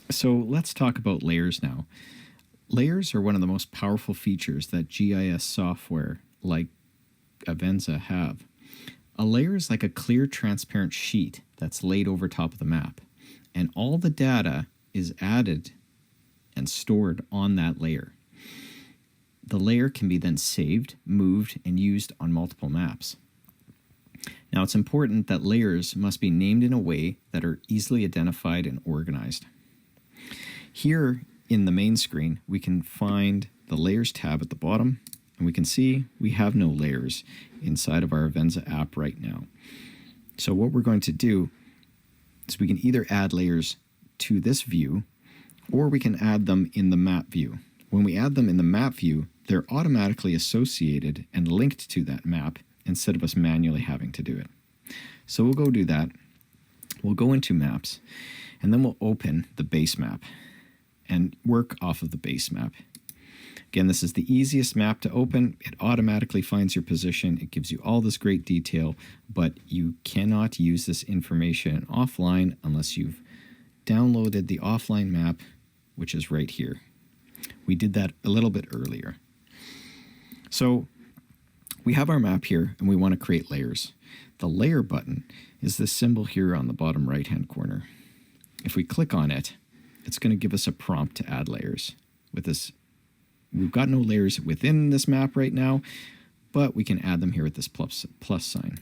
So let's talk about layers now. Layers are one of the most powerful features that GIS software like Avenza have. A layer is like a clear, transparent sheet that's laid over top of the map, and all the data is added and stored on that layer. The layer can be then saved, moved, and used on multiple maps. Now, it's important that layers must be named in a way that are easily identified and organized. Here in the main screen, we can find the Layers tab at the bottom, and we can see we have no layers inside of our Avenza app right now. So what we're going to do is we can either add layers to this view, or we can add them in the map view. When we add them in the map view, they're automatically associated and linked to that map instead of us manually having to do it. So we'll go do that. We'll go into Maps, and then we'll open the base map and work off of the base map. Again, this is the easiest map to open. It automatically finds your position. It gives you all this great detail, but you cannot use this information offline unless you've downloaded the offline map, which is right here. We did that a little bit earlier. So we have our map here, and we want to create layers. The layer button is this symbol here on the bottom right-hand corner. If we click on it, it's going to give us a prompt to add layers. With this, we've got no layers within this map right now, but we can add them here with this plus sign.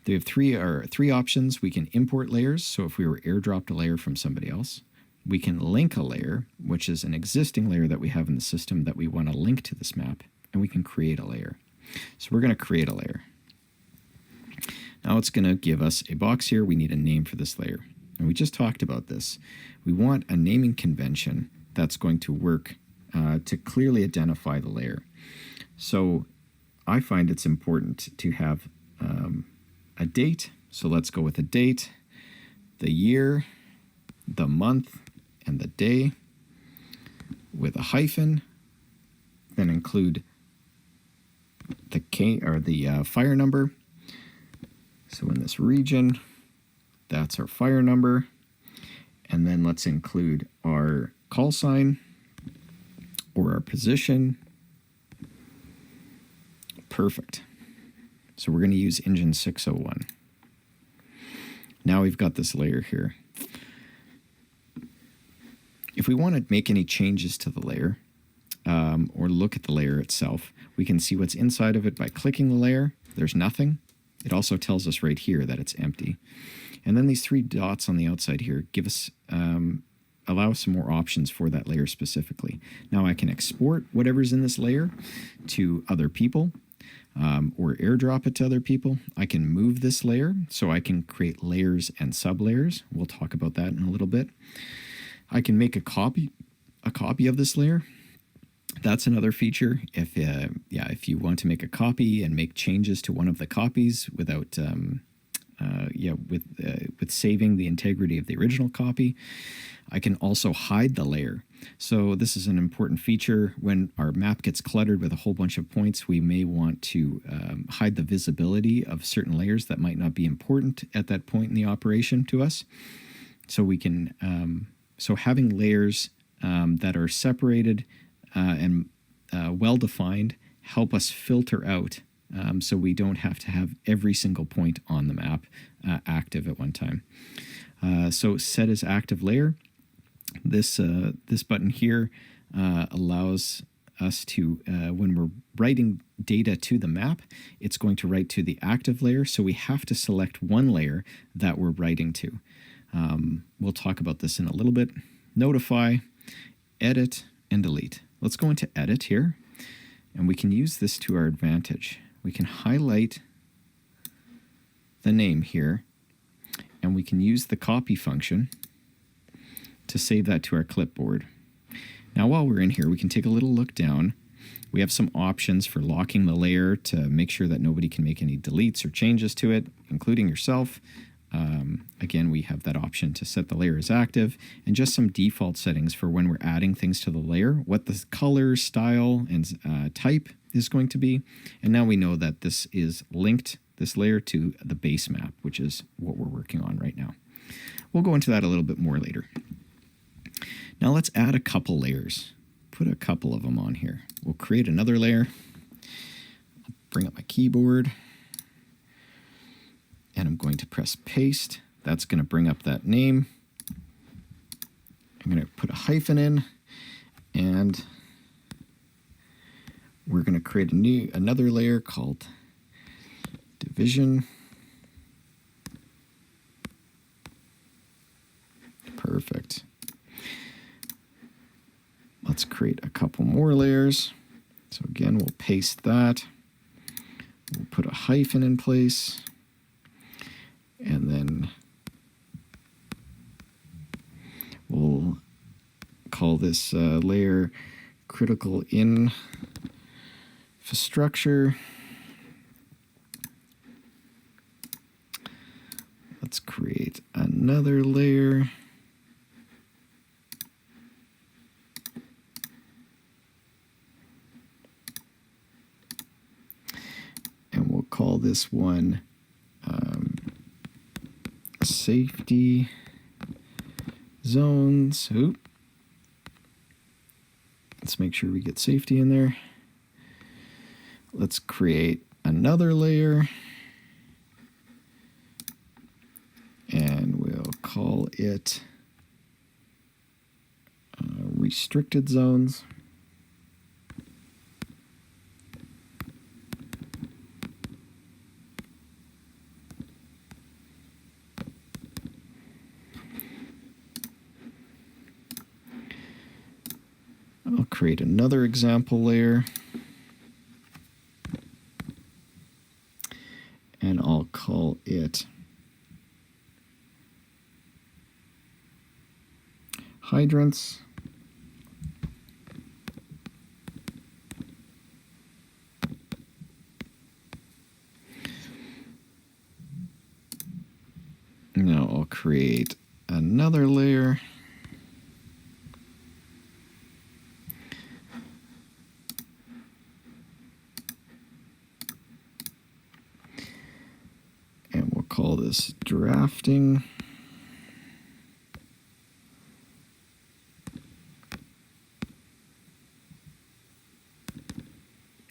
They have three options. We can import layers, so if we were airdropped a layer from somebody else. We can link a layer, which is an existing layer that we have in the system that we want to link to this map, and we can create a layer. So we're going to create a layer. Now it's going to give us a box here. We need a name for this layer. And we just talked about this. We want a naming convention that's going to work to clearly identify the layer. So I find it's important to have a date. So let's go with a date, the year, the month, and the day with a hyphen. Then include the fire number. So in this region, that's our fire number. And then let's include our call sign or our position. Perfect. So we're going to use engine 601. Now we've got this layer here. If we want to make any changes to the layer or look at the layer itself, we can see what's inside of it by clicking the layer. There's nothing. It also tells us right here that it's empty. And then these three dots on the outside here give us, allow us some more options for that layer specifically. Now I can export whatever's in this layer to other people or airdrop it to other people. I can move this layer, so I can create layers and sublayers. We'll talk about that in a little bit. I can make a copy of this layer. That's another feature. If you want to make a copy and make changes to one of the copies without with saving the integrity of the original copy, I can also hide the layer. So this is an important feature. When our map gets cluttered with a whole bunch of points, we may want to hide the visibility of certain layers that might not be important at that point in the operation to us. So we can so having layers that are separated and well-defined help us filter out so we don't have to have every single point on the map active at one time. So set as active layer. This button here allows us to, when we're writing data to the map, it's going to write to the active layer. So we have to select one layer that we're writing to. We'll talk about this in a little bit. Notify, edit, and delete. Let's go into edit here, and we can use this to our advantage. We can highlight the name here, and we can use the copy function to save that to our clipboard. Now while we're in here, we can take a little look down. We have some options for locking the layer to make sure that nobody can make any deletes or changes to it, including yourself. Again, we have that option to set the layer as active, and just some default settings for when we're adding things to the layer, what the color, style, and type is going to be. And now we know that this is linked, this layer, to the base map, which is what we're working on right now. We'll go into that a little bit more later. Now let's add a couple layers. Put a couple of them on here. We'll create another layer. I'll bring up my keyboard. And I'm going to press paste. That's going to bring up that name. I'm going to put a hyphen in. And we're going to create another layer called division. Perfect. Let's create a couple more layers. So again, we'll paste that. We'll put a hyphen in place. And then we'll call this layer critical infrastructure. Let's create another layer. And we'll call this one safety zones. Oop. Let's make sure we get safety in there. Let's create another layer. And we'll call it restricted zones. I'll create another example layer. And I'll call it hydrants. Now I'll create another layer. And we'll call this drafting.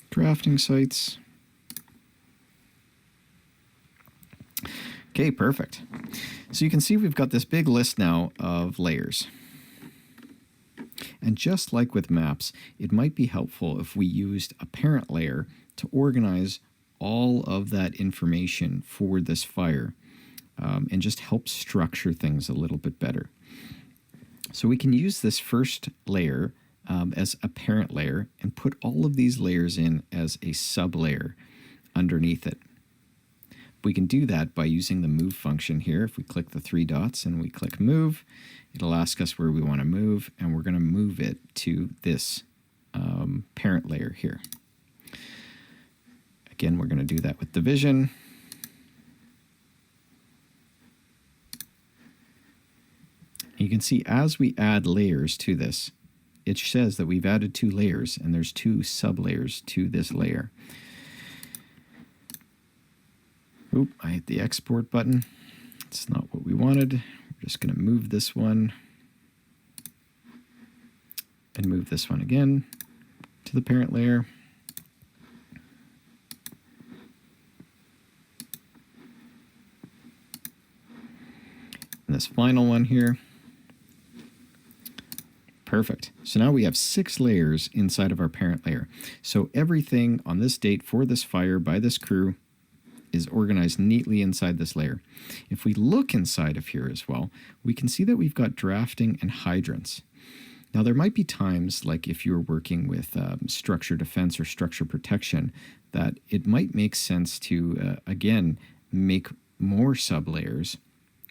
Drafting sites. Okay, perfect. So you can see we've got this big list now of layers. And just like with maps, it might be helpful if we used a parent layer to organize all of that information for this fire and just help structure things a little bit better. So we can use this first layer as a parent layer and put all of these layers in as a sub-layer underneath it. We can do that by using the move function here. If we click the three dots and we click move, it'll ask us where we want to move, and we're going to move it to this parent layer here. Again, we're going to do that with division. You can see as we add layers to this, it says that we've added 2 layers, and there's 2 sub-layers to this layer. Oop, I hit the export button. It's not what we wanted. We're just going to move this one and move this one again to the parent layer. And this final one here. Perfect. So now we have 6 layers inside of our parent layer. So everything on this date for this fire by this crew is organized neatly inside this layer. If we look inside of here as well, we can see that we've got drafting and hydrants. Now there might be times, like if you're working with structure defense or structure protection, that it might make sense to, again, make more sub-layers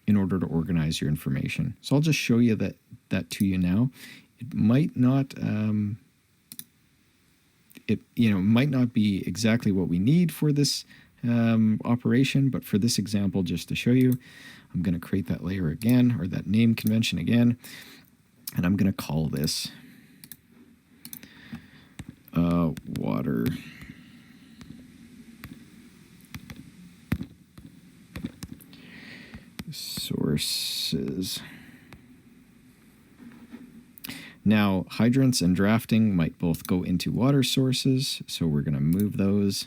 in order to organize your information. So I'll just show you that to you now. It might not, might not be exactly what we need for this operation, but for this example, just to show you, I'm going to create that layer again, or that name convention again, and I'm going to call this water sources. Now, hydrants and drafting might both go into water sources, so we're going to move those.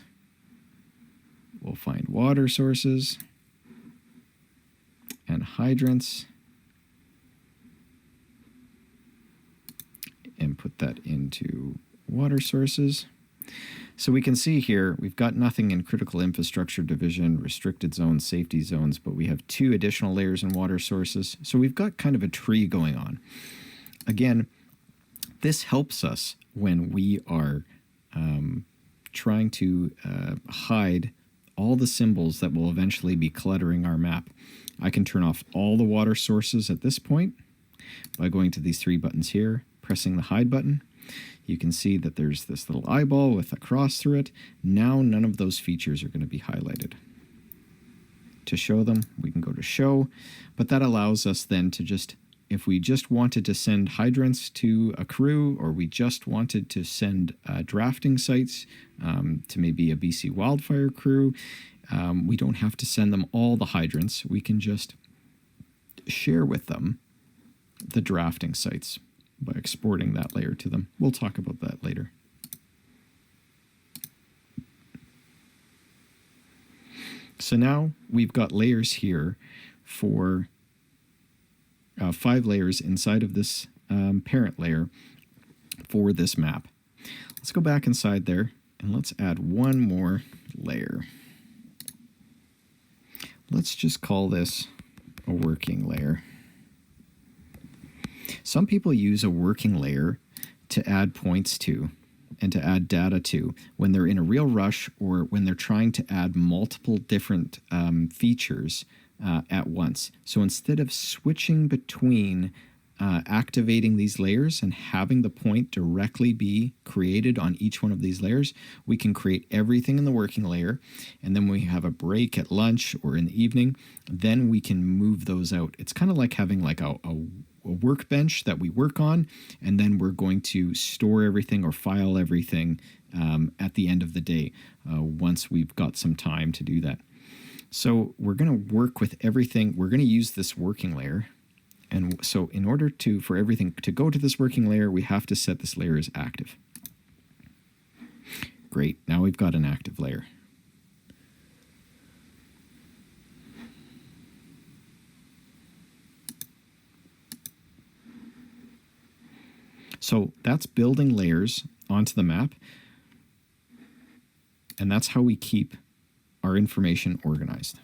We'll find water sources and hydrants and put that into water sources. So we can see here, we've got nothing in critical infrastructure division, restricted zones, safety zones, but we have 2 additional layers in water sources. So we've got kind of a tree going on. Again, this helps us when we are trying to hide all the symbols that will eventually be cluttering our map. I can turn off all the water sources at this point by going to these 3 buttons here, pressing the hide button. You can see that there's this little eyeball with a cross through it. Now none of those features are going to be highlighted. To show them, we can go to show, but that allows us then to just, if we just wanted to send hydrants to a crew, or we just wanted to send drafting sites to maybe a BC wildfire crew, we don't have to send them all the hydrants. We can just share with them the drafting sites by exporting that layer to them. We'll talk about that later. So now we've got layers here for 5 layers inside of this parent layer for this map. Let's go back inside there and let's add one more layer. Let's just call this a working layer. Some people use a working layer to add points to and to add data to when they're in a real rush or when they're trying to add multiple different features at once. So instead of switching between activating these layers and having the point directly be created on each one of these layers, we can create everything in the working layer, and then we have a break at lunch or in the evening, then we can move those out. It's kind of like having like a workbench that we work on, and then we're going to store everything or file everything at the end of the day once we've got some time to do that. So we're going to work with everything. We're going to use this working layer. And so in order for everything to go to this working layer, we have to set this layer as active. Great. Now we've got an active layer. So that's building layers onto the map. And that's how we keep our information organized.